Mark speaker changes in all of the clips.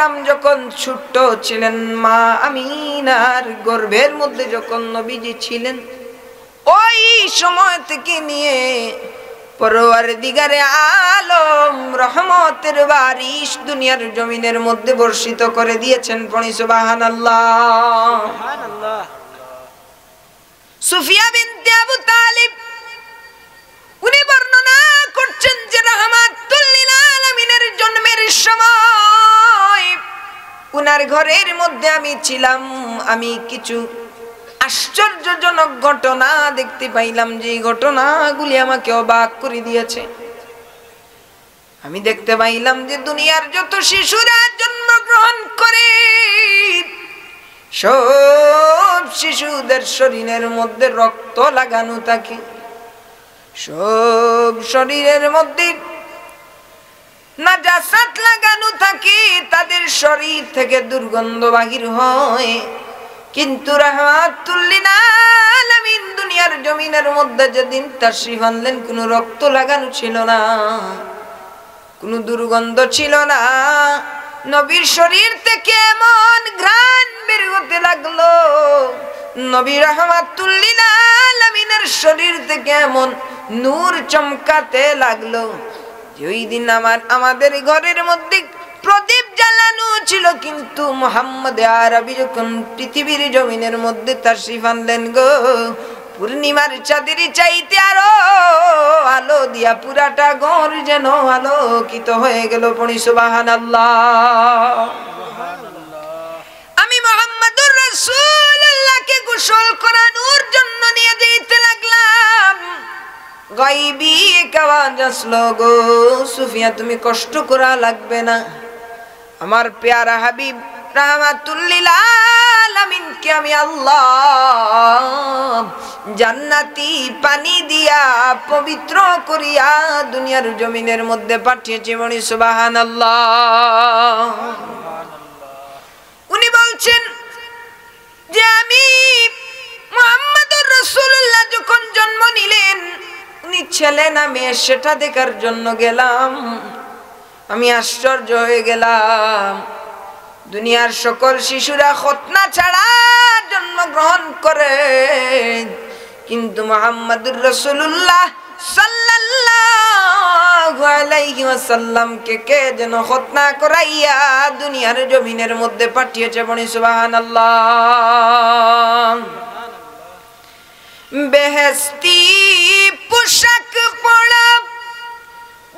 Speaker 1: আকরাম যখন ছোট্ট ছিলেন, মা আমিনার গর্ভের মধ্যে যখন নবীজি ছিলেন, ওই সময় থেকে নিয়ে পরওয়ারদিগারে আলম রহমতের বারিশ দুনিয়ার জমিনের মধ্যে বর্ষিত করে দিয়েছেন। পড়ি সুবহানাল্লাহ।
Speaker 2: সুবহানাল্লাহ।
Speaker 1: সুফিয়া বিনতে আবু তালিব উনি বর্ণনা করছেন যে রাহমাতুল লিল আলামিনের জন্মের সময় উনার ঘরের মধ্যে আমি ছিলাম। আমি কিছু আশ্চর্যজনক ঘটনা দেখতে পাইলাম, যে ঘটনাগুলি আমাকে অবাক করে দিয়েছে। আমি দেখতে পাইলাম যে দুনিয়ার যত শিশুরা জন্মগ্রহণ করে, সব শিশুদের শরীরের মধ্যে রক্ত লাগানো থাকে, সব শরীরের মধ্যে নাজাসাত লাগানো থাকে, তাদের শরীর থেকে দুর্গন্ধ বাহির হয়। কিন্তু রাহমাতুল লিল আলামিন দুনিয়ার জমিনের মধ্যে যেদিন তাশরীফ আনলেন, কোনো রক্ত লাগানো ছিল না, কোনো দুর্গন্ধ ছিল না। নবীর শরীর থেকে এমন ঘ্রাণ বের হতে লাগলো, নবী রাহমাতুল লিল আলামিনের শরীর থেকে এমন নূর চমকাতে লাগলো যে ওই দিন আমাদের ঘরের মধ্যে প্রদীপ জ্বালানো ছিল, কিন্তু মুহাম্মদ আরবি যখন পৃথিবীর জমিনের মধ্যে তাশরীফ আনলেন গো, পূর্ণিমার চাঁদের চাইতে আরো আলো দিয়া পুরাটা ঘর যেন আলোকিত হয়ে গেল। পড়ি সুবহানাল্লাহ। আমি মুহাম্মদুর রাসূলুল্লাহকে গোসল করানোর জন্য নিয়ে যেতে লাগলাম। গায়বী এক আওয়াজ আসলো, গো সুফিয়া তুমি কষ্ট করা লাগবে না, আমার প্যারা হাবিব রাহমাতুল লিল আলামিনকে আমি আল্লাহ জান্নাতি পানি দিয়া পবিত্র করিয়া দুনিয়ার জমিনের মধ্যে পাঠিয়েছে। বলি সুবহানাল্লাহ। উনি বলছেন যে আমি মুহাম্মদুর রাসূলুল্লাহ যখন জন্ম নিলেন, উনি ছেলে না মেয়ে সেটা দেখার জন্য গেলাম। আমি আশ্চর্য হয়ে গেলাম, দুনিয়ার সকল শিশুরা খতনা ছাড়া জন্মগ্রহণ করে, কিন্তু মুহাম্মদুর রাসূলুল্লাহ সাল্লাল্লাহু আলাইহি ওয়াসাল্লামকে কে যেন খতনা করাইয়া দুনিয়ার জমিনের মধ্যে পাঠিয়েছে। বলি সুবহানাল্লাহ। বেহেশতি পোশাক পরা,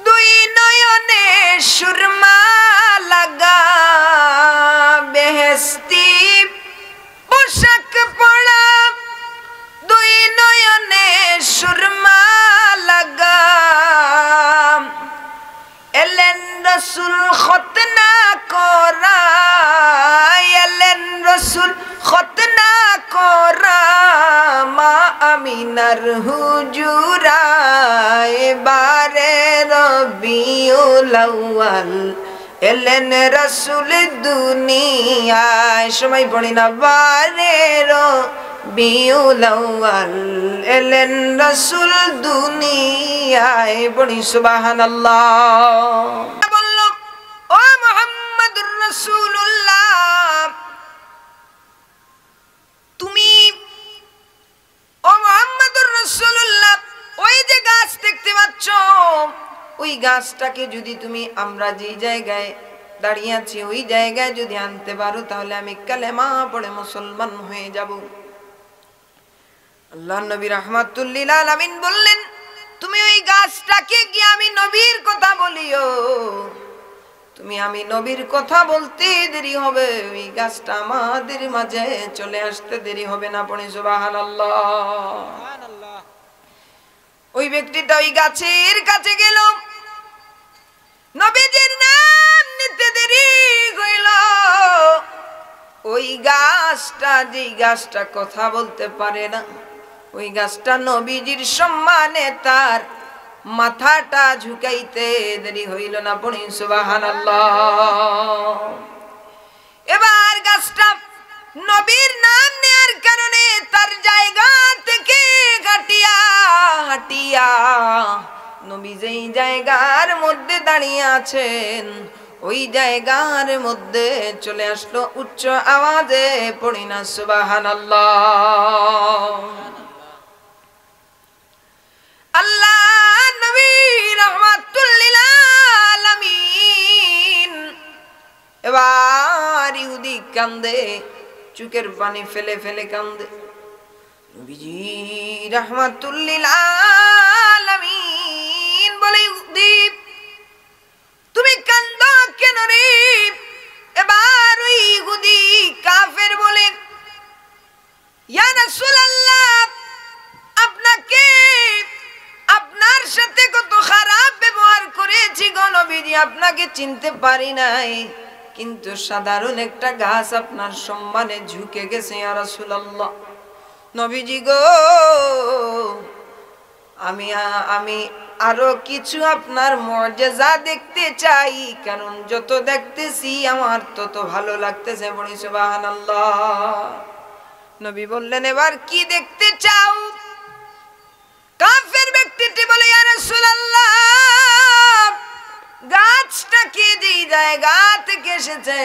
Speaker 1: দুই নয়নে সুরমা লাগা, বেহেশতি পোশাক পরা, দুই নয়নে সুরমা লাগা, এলেন রাসূল খতনা করা, এলেন রাসূল খতনা করা, মা আমিনার হুজুরায় বারে রবিউল আউয়াল, এলেন রাসূল দুনিয়ায়, সবাই পড়ি না, বারে রবিউল আউয়াল, এলেন রাসূল দুনিয়ায়। পড়ি সুবহানাল্লাহ। বলল, ও মুহাম্মদুর রাসূলুল্লাহ, তুমি ও মুহাম্মদুর রাসূলুল্লাহ ওই যে গাছ দেখতে পাচ্ছ, ওই গাছটাকে যদি তুমি আমরা যে জায়গায় দাঁড়িয়ে আছি ওই জায়গায় যদি আনতে পারো, তাহলে আমি কালেমা পড়ে মুসলমান হয়ে যাব। আল্লাহর নবী রাহমাতুল লিল আলামিন বললেন, তুমি ওই গাছটাকে গিয়ে আমি নবীর কথা বলিও, তুমি আমি নবীর কথা বলতে দেরি হবে, ওই গাছটা আমাদের মাঝে চলে আসতে দেরি হবে না। পড়ে সুবহানাল্লাহ। ওই ব্যক্তিটা ওই গাছের কাছে গেল, নবীজির নাম নিতে দেরি হইল। ওই গাছটা, যেই গাছটা কথা বলতে পারে না, ওই গাছটা নবীজির সম্মানে তার মাথাটা ঝুঁকাইতে দেরি হইল না। পড়ি সুবহানাল্লাহ। এবার গাছটা নবীর নাম নেয়ার কারণে তার জায়গা থেকে হাঁটিয়া হাঁটিয়া নবী যেই জায়গার মধ্যে দাঁড়িয়ে আছেন ওই জায়গার মধ্যে চলে আসলো উচ্চ আওয়াজে পড়ি না সুবহানাল্লাহ। আল্লাহ নবী রাহমাতুল লিল আলামিন এবার ইহুদি কান্দে, চোখের পানি ফেলে ফেলে কান্দে। নবীজি রাহমাতুল লিল আলামিন বলে, ইহুদি তুমি কান্দো কেন রে? এবার ওই ইহুদি কাফের বলে, ইয়া রাসূলুল্লাহ, আপনাকে আপনার সাথে কত খারাপ ব্যবহার করেছি গো নবীজি, আপনাকে চিনতে পারি নাই, কিন্তু সাধারণ একটা গাছ আপনার সম্মানে ঝুঁকে গেছে ইয়া রাসূলুল্লাহ। নবীজি গো, আমি আরো কিছু আপনার মুআজিজা দেখতে চাই, কারণ যত দেখতেছি আমার তত ভালো লাগতেছে। বলি সুবহানাল্লাহ। নবী বললেন, এবার কি দেখতে চাও? কাফের ব্যক্তিটি বলে, ইয়া রাসূলুল্লাহ, গাছটা কি যেই জায়গা থেকে এসেছে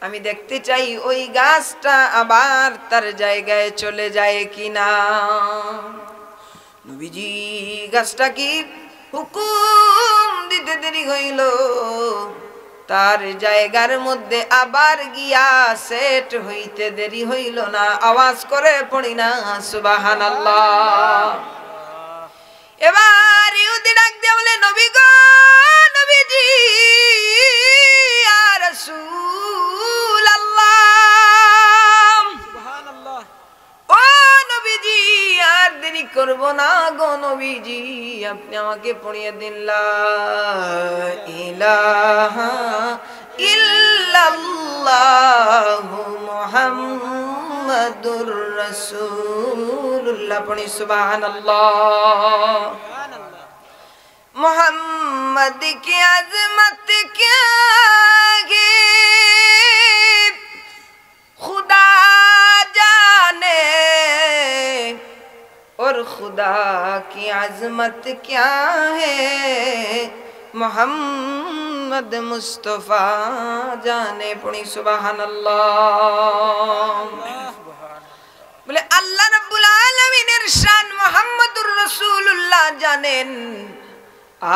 Speaker 1: আমি দেখতে চাই ওই গাছটা আবার তার জায়গায় চলে যায় কিনা। নবীজি গাছটা কি হুকুম দিতে দেরি হইল, তার জায়গার মধ্যে আবার গিয়া সেট হইতে দেরি হইল না। আওয়াজ করে পড়ি না সুবহানাল্লাহ। এবার ইহুদি ডাক দিয়ে বলে, নবী গো, নবীজি ইয়া রাসূলুল্লাহ, সুবহানাল্লাহ, ও নবীজি আর দেরি করব না গো নবীজি, আপনি আমাকে পড়িয়ে দিন লা ইলাহা ইল্লাল্লাহু মুহাম্মাদুর রাসূলুল্লাহ। পড়ি সুবহানাল্লাহ। मोहम्मद की अजमत क्या है खुदा जाने, और खुदा की अजमत क्या है मोहम्मद मुस्तफा जाने। पढ़ी सुबहानल्लाह। बोले अल्लाह रब्बुल आलमीনের शान मुहम्मदुर रसूलुल्लाह জানেন,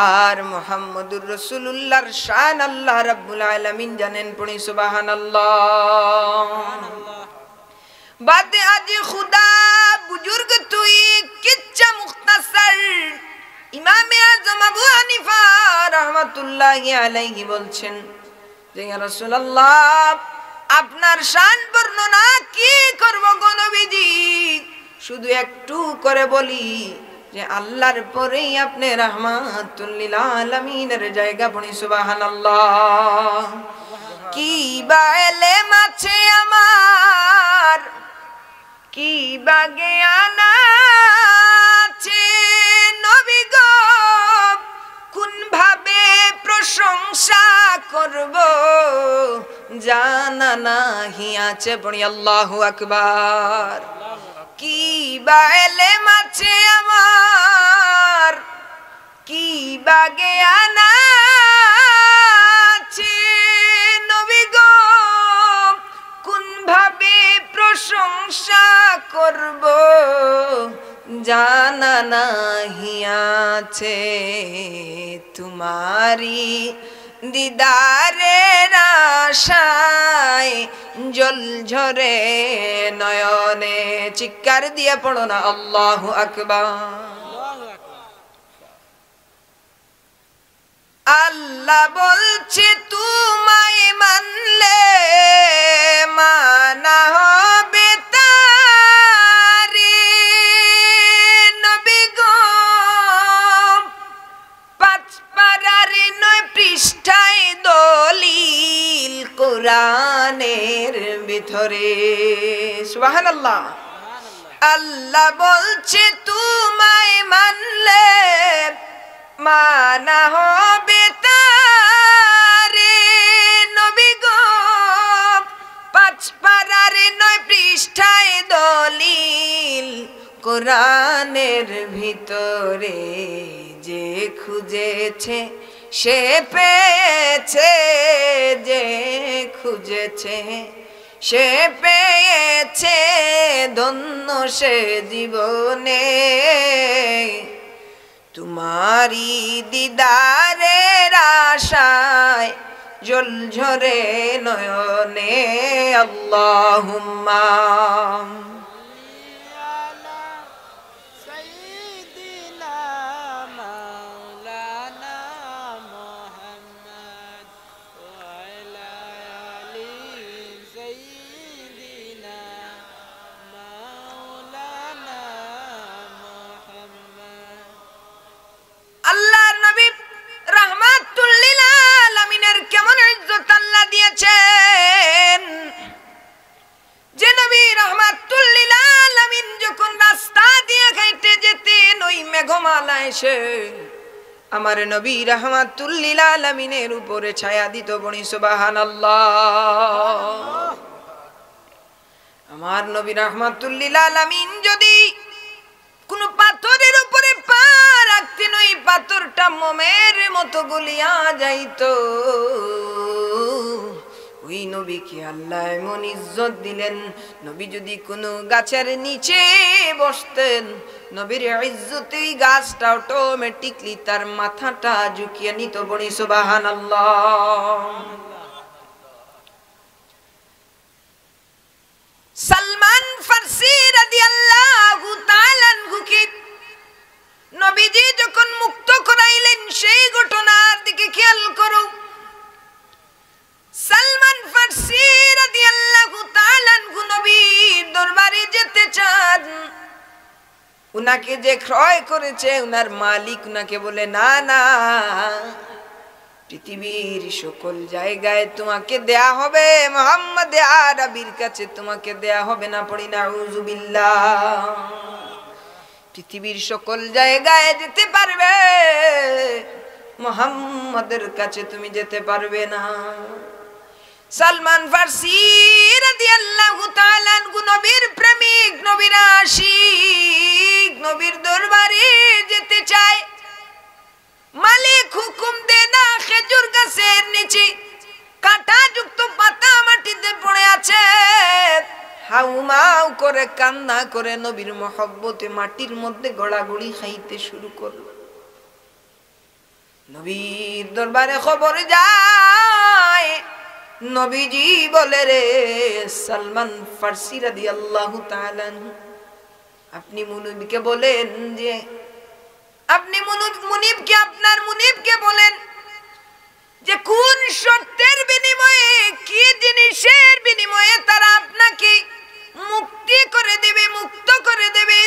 Speaker 1: আর মুহাম্মদুর রাসূলুল্লাহর শান আল্লাহ রাব্বুল আলামিন জানেন। পড়ি সুবহানাল্লাহ। বাতে আজ খুদা বুজুর্গ তুই কিচ্ছা মুখতাসার ইমামে আযম আবু হানিফা রাহমাতুল্লাহি আলাইহি বলছেন যে ইয়া রাসূলুল্লাহ, আপনার শান বর্ণনা কি করব গো নবীজি, শুধু একটু করে বলি যে আল্লাহর পরেই আপনি রাহমাতুল লিল আলামিনের জায়গা। পড়ি সুবহানাল্লাহ। কি বা ইলম আছে আমার, কি বা জ্ঞান আছে নবী গো, কোন ভাবে প্রশংসা করব জানা নাহি আছে। পড়ি আল্লাহু আকবার। কি বা ইলম আছে আমার, কি বা জ্ঞান আছে নবী গো, কোন ভাবে প্রশংসা করব জানা নাহি আছে। তোমারি দিদারের আশায় জল ঝরে নয়নে। চিৎকার দিয়ে পড়ো না আল্লাহু আকবার। আল্লাহ বলছে তোমায় মানলে মানা হবে তারে। নবী গো, 5 পারার 9 পৃষ্ঠায় দলিল কোরআনের ভিতরে। সুবহানাল্লাহ। আল্লাহ বলছে তোমায় মানলে মানা হবে তারে। নবী গো, 5 পারার 9 পৃষ্ঠায় দলিল কোরআনের ভিতরে। যে খুঁজেছে সে পেয়েছে, যে খুঁজেছে সে পেয়েছে, ধন্য সে জীবনে। তোমারি দিদারের আশায় জল ঝরে নয়নে। আল্লাহুম্মা আমার নবী রাহমাতুল লিল আলামিনের উপরে ছায়া দিত। বনি সুবহানাল্লাহ। আমার নবী রাহমাতুল লিল আলামিন যদি কোন পাথরের উপরে পা রাখতেন, ওই পাথরটা মোমের মতো গলিয়া যাইত। ওই নবীকে আল্লাহ এমন ইজ্জত দিলেন, নবী যদি কোনো গাছের নিচে বসতেন, নবীর ইজ্জতে ওই গাছটা অটোমেটিকলি তার মাথাটা ঝুঁকিয়ে নিত। বনি সুবহানাল্লাহ। সালমান ফারসি রাদিয়াল্লাহু তাআলা আনহুকে নবীজি যখন মুক্ত করাইলেন, সেই ঘটনার দিকে খেয়াল করো। সালমান ফারসি রাদিয়াল্লাহু তাআলা আনহু নবীর দরবারে যেতে চান। উনাকে যে ক্রয় করেছে, উনার মালিক উনাকে বলে, না না, পৃথিবীর সকল জায়গায় তোমাকে দেয়া হবে, মুহাম্মদ আরবির কাছে তোমাকে দেয়া হবে না। পড়ি নাউযুবিল্লাহ। পৃথিবীর সকল জায়গায় যেতে পারবে, মুহাম্মদের কাছে তুমি যেতে পারবে না। সালমান ফারসি রাদিয়াল্লাহু তাআলা আনহু নবীর প্রেমিক, নবীর আশিক, নবীর দরবারে যেতে চায়। মালিক হুকুম দেন না, খেজুর গাছের নিচে কাঁটাযুক্ত পাতা মাটিতে পড়ে আছে। হাউমাউ করে কান্না করে নবীর মহব্বতে মাটির মধ্যে গড়াগড়ি খাইতে শুরু করল। নবীর দরবারে খবর যায়, নবীজি বলে, রে সালমান ফারসি রাদিয়াল্লাহু তাআলা, আপনি মুনিবকে বলেন যে, আপনি মুনিবকে, আপনার মুনিবকে বলেন যে কোন শর্তের বিনিময়ে, কি জিনিসের বিনিময়ে তারা আপনাকে মুক্তি করে দেবে, মুক্ত করে দেবে।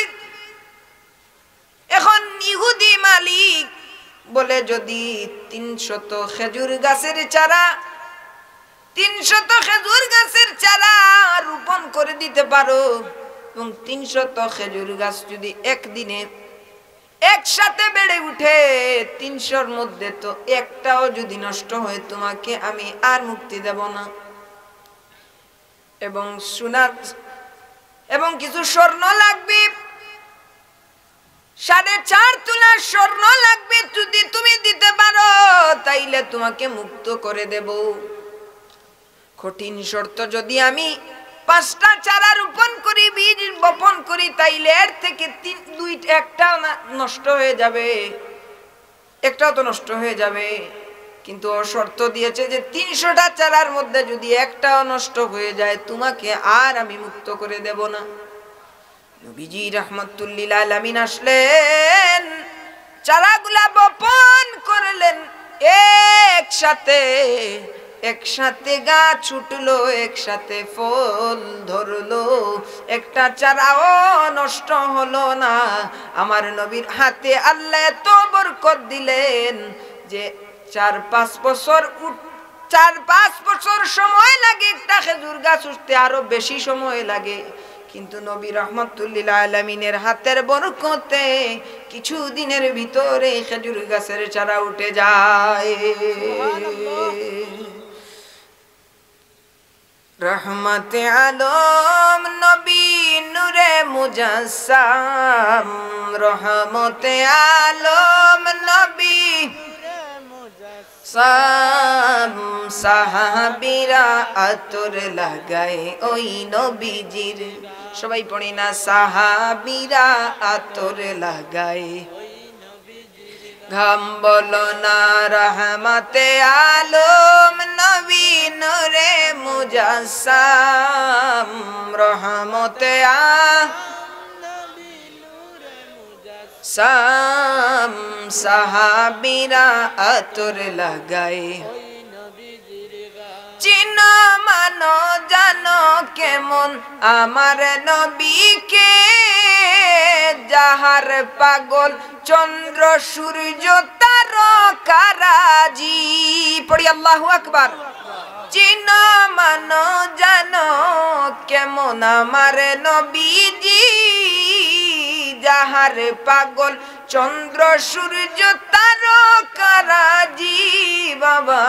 Speaker 1: এখন ইহুদি মালিক বলে, যদি 300 খেজুর গাছের চারা, 300 খেজুর গাছের চারা রোপণ করে দিতে পারো, এবং 300 খেজুর গাছ যদি একদিনে একসাথে বেড়ে উঠে, 300-র মধ্যে তো একটাও যদি নষ্ট হয়, তোমাকে আমি আর মুক্তি দেব না। এবং সোনার এবং কিছু স্বর্ণ লাগবে, 4.5 তোলা স্বর্ণ লাগবে। যদি তুমি দিতে পারো, তাইলে তোমাকে মুক্ত করে দেব। কঠিন শর্ত, যদি আমি 5টা চারা রোপণ করি, বীজ বপন করি, তাইলে এর থেকে 1টা নষ্ট হয়ে যাবে, একটাও তো নষ্ট হয়ে যাবে। কিন্তু ও শর্ত দিয়েছে যে 300টা চারার মধ্যে যদি একটাও নষ্ট হয়ে যায়, তোমাকে আর আমি মুক্ত করে দেব না। নবীজি রাহমাতুল লিল আলামিন আসলেন, চারাগুলা বপন করলেন, একসাথে একসাথে গাছ ছুটলো, একসাথে ফল ধরলো, একটা চারাও নষ্ট হলো না। আমার নবীর হাতে আল্লাহ এত বরকত দিলেন যে 4-5 বছর সময় লাগে একটা খেজুর গাছ উঠতে, আরো বেশি সময় লাগে। কিন্তু নবী রাহমাতুল লিল আলামিনের হাতের বরকতে কিছু দিনের ভিতরে খেজুর গাছের চারা উঠে যায়। রহমতে আলম নবী নূরে মুজাসসাম, রহমতে আলম নবী সাহাবীরা আতর লাগায় ওই নবীজির, সবাই পড়ি না, সাহাবীরা আতর লাগায়, ঘাম বলো না রহমতে আলম নবী নূরে মুজাসসাম, রহমতে আলম সাহাবীরা আতর লাগায়, চিনো মানো জানো কেমন আমার নবীকে, যাহার পাগল চন্দ্র সূর্য তারকারাজি, পড়ি আল্লাহু আকবার। চিনো মানো জানো কেমন আমার নবীজি, যাহার পাগল চন্দ্র সূর্য তারকারাজি, বাবা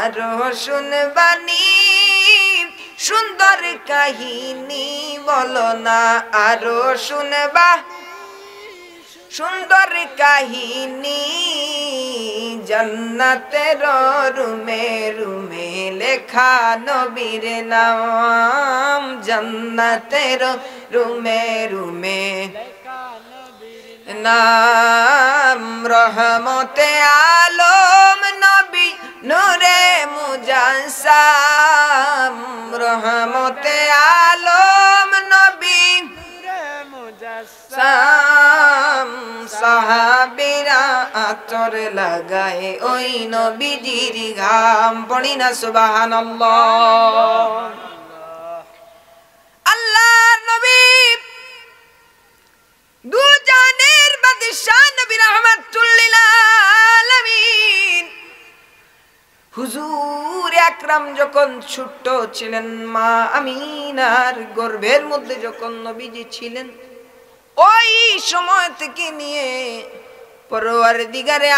Speaker 1: আরো শুনবানি সুন্দর কাহিনী, বলো না আরো শুনবা সুন্দর কাহিনী, জান্নাতের রুমে রুমে লেখা নবীর নাম, জান্নাতের রুমে রুমে নাম, রহমতে আলম নবী নূরে মুজাসসাম, রহমতে আলম নবী মুজাসসাম, সাহাবীরা আতর লাগায় ওই নবীজির ঘাম, পড়ি না সুবহানাল্লাহ। আল্লাহর নবী দু জাহানের বাদশা নবী রাহমাতুল লিল আলামিন, হুজুর আকরাম যখন ছোট ছিলেন, মা আমিনার গর্ভের মধ্যে যখন নবীজি ছিলেন, ওই সময় থেকে নিয়ে পরওয়ারদিগারে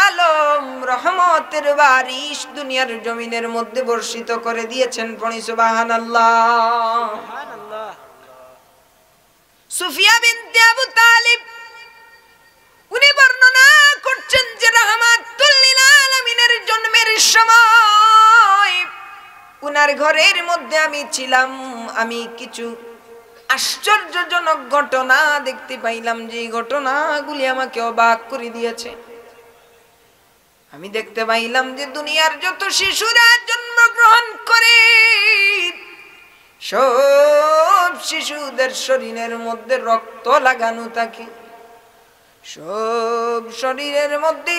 Speaker 1: আলম রহমতের বারিশ দুনিয়ার জমিনের মধ্যে বর্ষিত করে দিয়েছেন, পড়ি সুবহানাল্লাহ। সুফিয়া বিনতে আবু তালিব উনি বর্ণনা করছেন যে রাহমাতুল লিল আলামিনের জন্মের সময় উনার ঘরের মধ্যে আমি ছিলাম, আমি কিছু আশ্চর্যজনক ঘটনা দেখতে পাইলাম, যে ঘটনাগুলি আমাকে অবাক করে দিয়েছে। আমি দেখতে পাইলাম যে দুনিয়ার যত শিশুরা জন্মগ্রহণ করে, সব শিশুদের শরীরের মধ্যে রক্ত লাগানো থাকে, সব শরীরের মধ্যে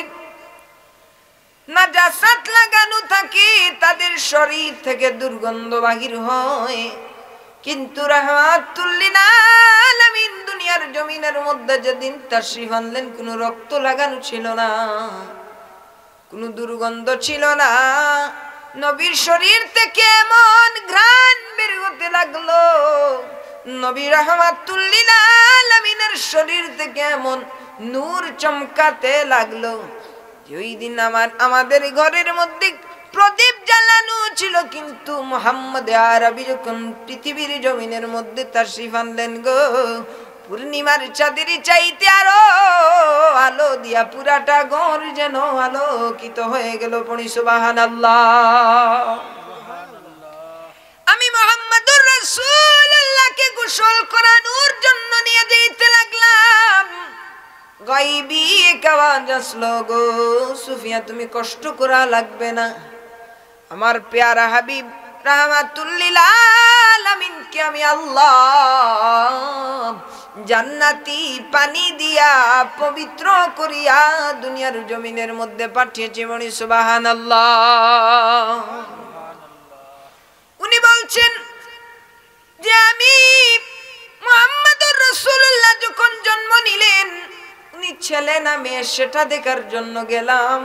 Speaker 1: নাজাসাত লাগানো থাকে, তাদের শরীর থেকে দুর্গন্ধ বাহির হয়। কিন্তু রাহমাতুল লিল আলামিন দুনিয়ার জমিনের মধ্যে যেদিন তাশরীফ আনলেন, কোনো রক্ত লাগানো ছিল না, কোনো দুর্গন্ধ ছিল না। নবীর শরীর থেকে এমন ঘ্রাণ বের হতে লাগলো, নবী রাহমাতুল লিল আলামিনের শরীর থেকে এমন নূর চমকাতে লাগলো, ওই দিন আমাদের ঘরের মধ্যে প্রদীপ জ্বালানো ছিল, কিন্তু মুহাম্মদ আরবি যখন পৃথিবীর জমিনের মধ্যে তাশরীফ আনলেন গো, পূর্ণিমার চাঁদের চাইতে আরো আলো দিয়া পুরাটা ঘর যেন আলোকিত হয়ে গেল, পড়ি সুবহানাল্লাহ। আমি মুহাম্মদুর রাসূলুল্লাহকে গোসল করানোর জন্য নিয়ে যেতে লাগলাম, গায়বী এক আওয়াজ আসলো, গো সুফিয়া তুমি কষ্ট করা লাগবে না, আমার প্যারা হাবিব রাহমাতুল লিল আলামিনকে আমি আল্লাহ জান্নাতি পানি দিয়া পবিত্র করিয়া দুনিয়ার জমিনের মধ্যে পাঠিয়েছে, বলি সুবহানাল্লাহ। উনি বলছেন যে আমি মুহাম্মদুর রাসূলুল্লাহ যখন জন্ম নিলেন, উনি ছেলে না মেয়ে সেটা দেখার জন্য গেলাম,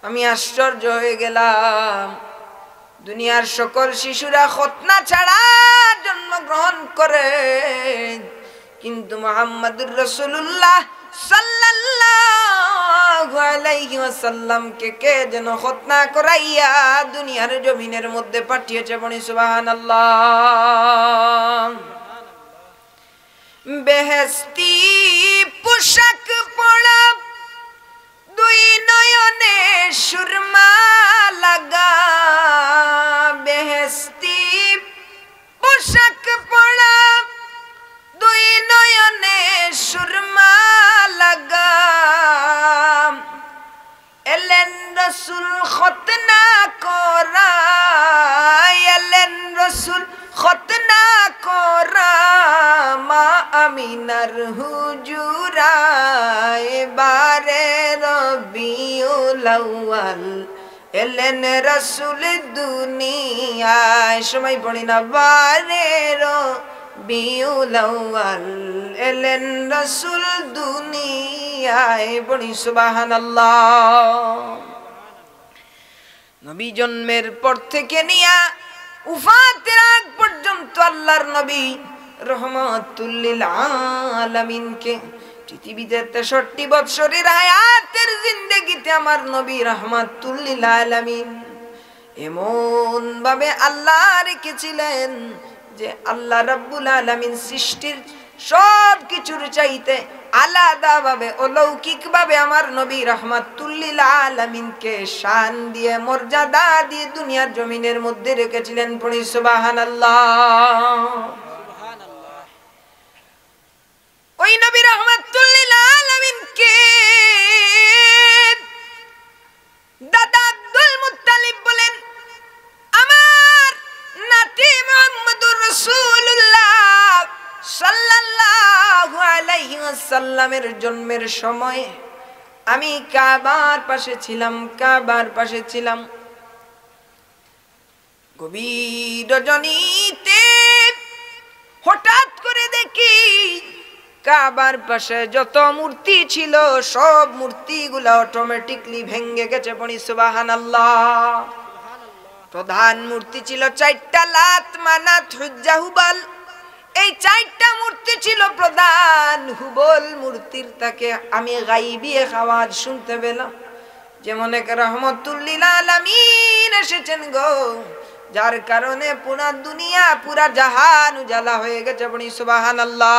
Speaker 1: আমি আশ্চর্য হয়ে গেলাম। দুনিয়ার সকল শিশুরা খতনা ছাড়া জন্মগ্রহণ করে, কিন্তু মুহাম্মদুর রাসূলুল্লাহ সাল্লাল্লাহু আলাইহি ওয়াসাল্লামকে কে যেন খতনা করাইয়া দুনিয়ার জমিনের মধ্যে পাঠিয়েছে, বলি সুবহানাল্লাহ। বেহেশতি পোশাক পরা, দুই নয়নে সুরমা লাগা বেহেশতি পোশাক পরা দুই নয়নে সুরমা লাগা এলেন রসুল খতনা করা এলেন রসুল খতনা করা মা আমিনার হুজুরা এবারে রবিউল আউয়াল এলেন রসুল দুনিয়ায় সবাই পড়ি না বারে রবিউল আউয়াল এলেন রসুল দুনিয়ায় পড়ি সুবহানাল্লাহ। নবী জন্মের পর থেকে নিয়া উফাতের আগ পর্যন্ত আল্লাহর নবী রহমাতুল লিল আলামিনকে পৃথিবীতে 63 বছরের হায়াতের জিন্দেগিতে আমার নবী রহমাতুল লিল আলামিন এমন ভাবে আল্লাহ রেখেছিলেন যে আল্লাহ রাব্বুল আলামিন সৃষ্টির সব কিছুর চাইতে আলাদা ভাবে অলৌকিক ভাবে আমার নবী রহমাতুল লিল আলামিনকে শান দিয়ে মর্যাদা দিয়ে দুনিয়ার জমিনের মধ্যে রেখেছিলেন। পড়ি সুবহানাল্লাহ। ওই নবী রহমাতুল লিল আলামিনকে দাদা আব্দুল মুত্তালিব বলেন, আমার নাতি মুহাম্মদুর রাসূলুল্লাহ সাল্লাল্লাহু আলাইহি ওয়াসাল্লামের জন্মের সময় আমি কাবার পাশে ছিলাম। গভীর রজনীতে হঠাৎ করে দেখি কাবার পাশে যত মূর্তি ছিল সব মূর্তিগুলো অটোমেটিকলি ভেঙে গেছে। পড়ি সুবহানাল্লাহ। প্রধান মূর্তি ছিল 4টা, লাত, মানাত, হুজ্জা, হুবল। এই 4টা মূর্তি ছিল প্রধান। হুবল মূর্তির তাকে আমি গাইবি আওয়াজ শুনতে পেলাম, যেমন এক রহমাতুল লিল আলামিন এসেছেন গো, যার কারণে পুরা দুনিয়া পুরা জাহান উজালা হয়ে গেছে। পড়ি সুবহানাল্লাহ।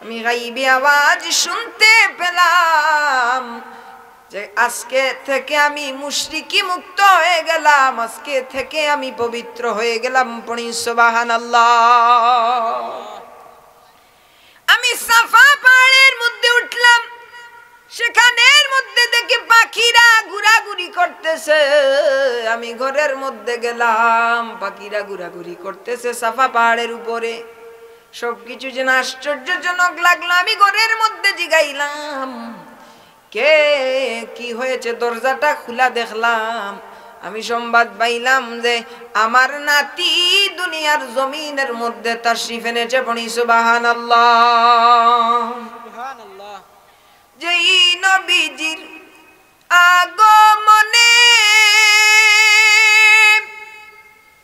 Speaker 1: আমি গাইবি আওয়াজ শুনতে পেলাম যে আজকে থেকে আমি মুশরিকি মুক্ত হয়ে গেলাম, আজকে থেকে আমি পবিত্র হয়ে গেলাম। পড়ি সুবহানাল্লাহ। আমি সাফা পাহাড়ের মধ্যে উঠলাম, সেখানের মধ্যে দেখি পাখিরা ঘোরাঘুরি করতেছে। আমি ঘরের মধ্যে গেলাম, পাখিরা ঘোরাঘুরি করতেছে সাফা পাহাড়ের উপরে। সবকিছু যেন আশ্চর্যজনক লাগলো। আমি ঘরের মধ্যে জিগাইলাম, কে কি হয়েছে? দরজাটা খোলা দেখলাম, আমি সংবাদ পাইলাম যে আমার নাতি দুনিয়ার জমিনের মধ্যে তাশরিফ এনেছে। পড়ি সুবহানাল্লাহ। সুবহানাল্লাহ। যেই নবীজির আগমনে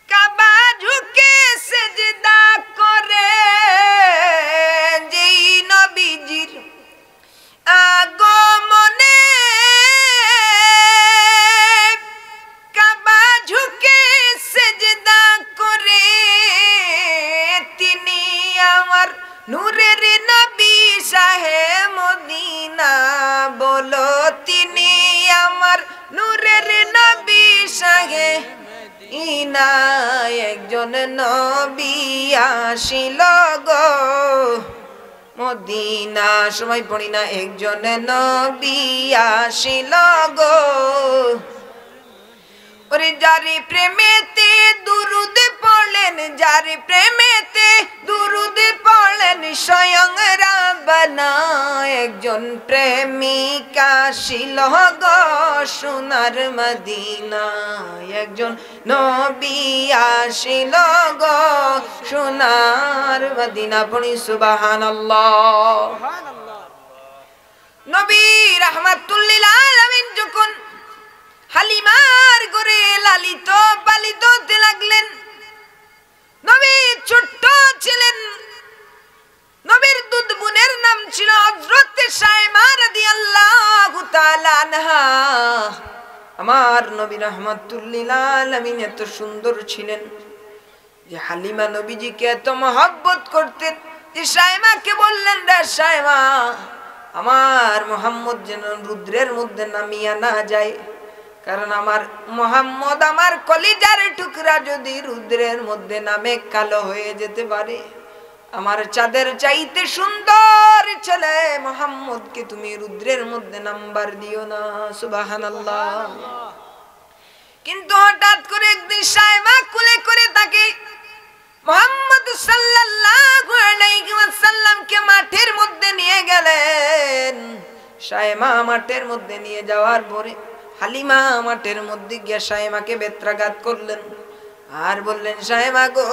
Speaker 1: কাবা ঝুঁকে সিজদা করে, যেই নবীজির আগমনে কাবা ঝুঁকে সিজদা করে, তিনি আমার নূরের নবী শাহে মদিনা। বলো তিনি আমার নূরের নবী শাহে মদিনা। একজন নবী আসিল গো মদিনা। সময় পড়ি না, একজন নবী আসিল গো। ওরে যারে প্রেমেতে দুরুদ পড়লেন, যারে প্রেমেতে দুরুদ পড়লেন স্বয়ং রাব্বানা। একজন প্রেমিক আসিল গো সোনার মদিনা। একজন নবী আসিল গো সোনার মদিনা। পড়ি সুবহানাল্লাহ। নবী রাহমাতুল লিল আলামিন যখন হালিমার ঘরে লালিত পালিত হতে লাগলেন, নবী ছোট্ট ছিলেন। নবীর দুধ বোনের নাম ছিল হযরত শায়মা রাদিয়াল্লাহু তাআলা আনহা। আমার নবী রাহমাতুল লিল আলামিন এত সুন্দর ছিলেন যে হালিমা নবীজিকে এত মহব্বত করতেন যে শায়মাকে বললেন, রে শায়মা আমার মুহাম্মদ যেন রুদ্রের মধ্যে নামিয়া না যায়, কারণ আমার মুহাম্মদ আমার কলিজার টুকরা যদি রুদ্রের মধ্যে নামে কালো হয়ে যেতে পারে, আমার চাঁদের চাইতে সুন্দর ছেলে মুহাম্মদকে তুমি রুদ্রের মধ্যে নাম্বার দিও না। সুবহানাল্লাহ। কিন্তু হঠাৎ করে একদিন সায়মা কোলে করে তাকে মুহাম্মদ সাল্লাল্লাহু আলাইহি ওয়াসাল্লামকে মাঠের মধ্যে নিয়ে গেলেন। সায়মা মাঠের মধ্যে নিয়ে যাওয়ার পরে হালিমা মাঠের মধ্যে গিয়ে সায়মাকে বেত্রাঘাত করলেন আর বললেন, সায়মা গো,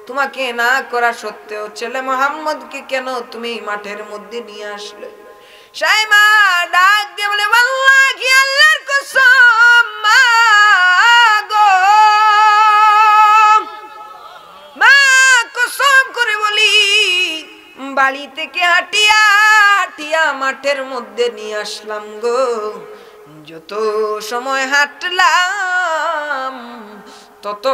Speaker 1: তোমাকে না করা সত্ত্বেও ছেলে মুহাম্মদকে কেন তুমি মাঠের মধ্যে নিয়ে আসলে? সায়মা ডাক দিয়ে বলে, ওয়াল্লাহি আল্লাহর কসম মা গো, মা কসম করে বলি, বাড়ি থেকে হাঁটিয়া হাঁটিয়া মাঠের মধ্যে নিয়ে আসলাম গো। যত সময় হাঁটলাম তত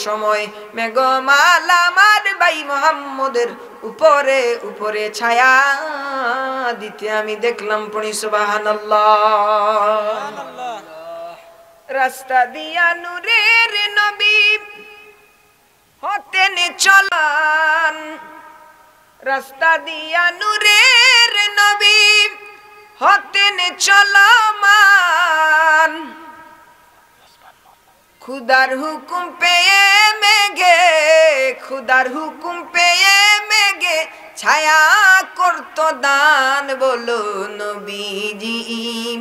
Speaker 1: সময় মেঘমাল আমার ভাই মুহাম্মদের উপরে উপরে ছায়া দিতে আমি দেখলাম। পড়ি সুবহানাল্লাহ। রাস্তা দিয়া নূরের নবী হতেন চলান, রাস্তা দিয়া নূরের নবী হতেন চলমান, খুদার হুকুম পেয়ে মেঘে, খুদার হুকুম পেয়ে মেঘে ছায়া করত দান। বলো নবীজি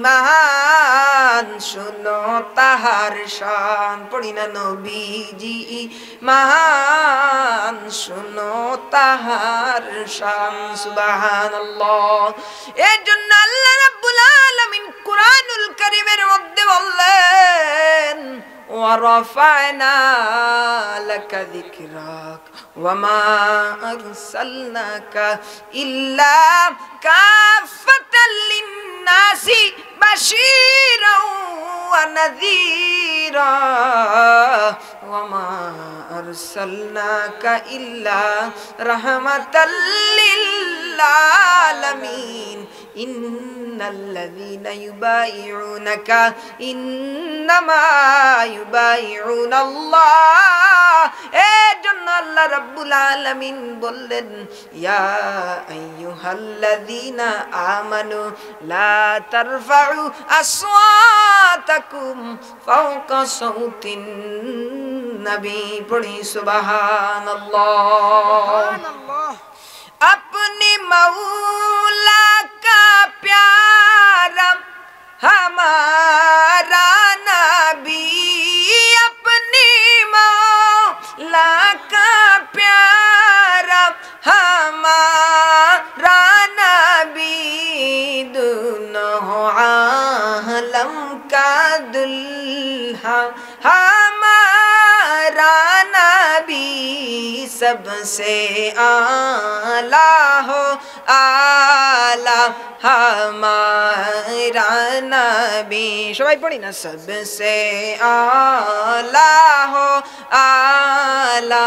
Speaker 1: মহান, শুনো তাহার শান। পড়ি না, নবীজি মহান, শুনো তাহার শান। সুবহানাল্লাহ। এর জন্য আল্লাহ রাব্বুল আলামিন কুরআনুল কারীমের মধ্যে বললেন, ওয়ারাফা'না লাকা যিকরাক ওয়ামা আরসালনাকা ইল্লা কাফাতাল লিন্নাসি বাশীরাও ওয়া নাযীরা ওয়ামা আরসালনাকা ইল্লা রাহমাতাল লিল আলামিন। ইন্নাল্লাযীনা ইউবাইউনাকা ইন্নামা ইউবাইউনাল্লাহ। এর জন্য আল্লাহ রাব্বুল আলামিন বললেন, ইয়া আইয়ুহাল্লাযীনা আমানু লা তারফাউ আসওয়াতাকুম ফাওকা সাউতিন নবী। পড়ি সুবহানাল্লাহ। अपने मौला का प्यारा हमारा नबी, अपने मौला का प्यारा हमारा नबी, दोनों आलम का दुल्हा हमारा नबी, सबसे आला हो आला हमारा नबी। সবাই পড়ি না, सबसे आला हो आला।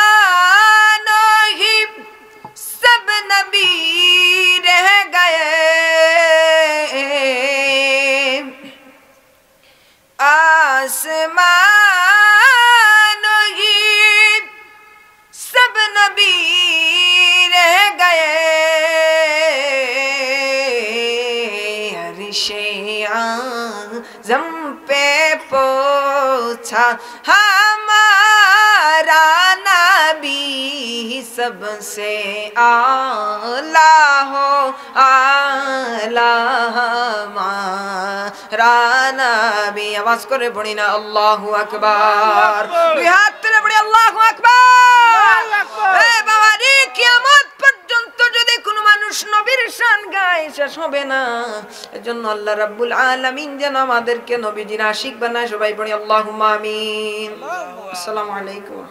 Speaker 1: आसमानों ही सब नबी रह गए, आसमानों ही सब नबी रह गए, अर्शे आज़म पे पहुंचा हमारा नबी, सबसे आला हो आला हमारा नबी। आवाज করে পড়ি না, আল্লাহু আকবার। দুই হাত তুলে পড়ি, আল্লাহু আকবার। এ বাবা রে, কিয়ামত পর্যন্ত যদি কোনো মানুষ নবীর শান গায় শেষ হবে না। এজন্য আল্লাহ রাব্বুল আলামিন যেন আমাদেরকে নবীজির আশিক বানায়। সবাই পড়ি আল্লাহুম্মা আমিন। আসসালামু আলাইকুম।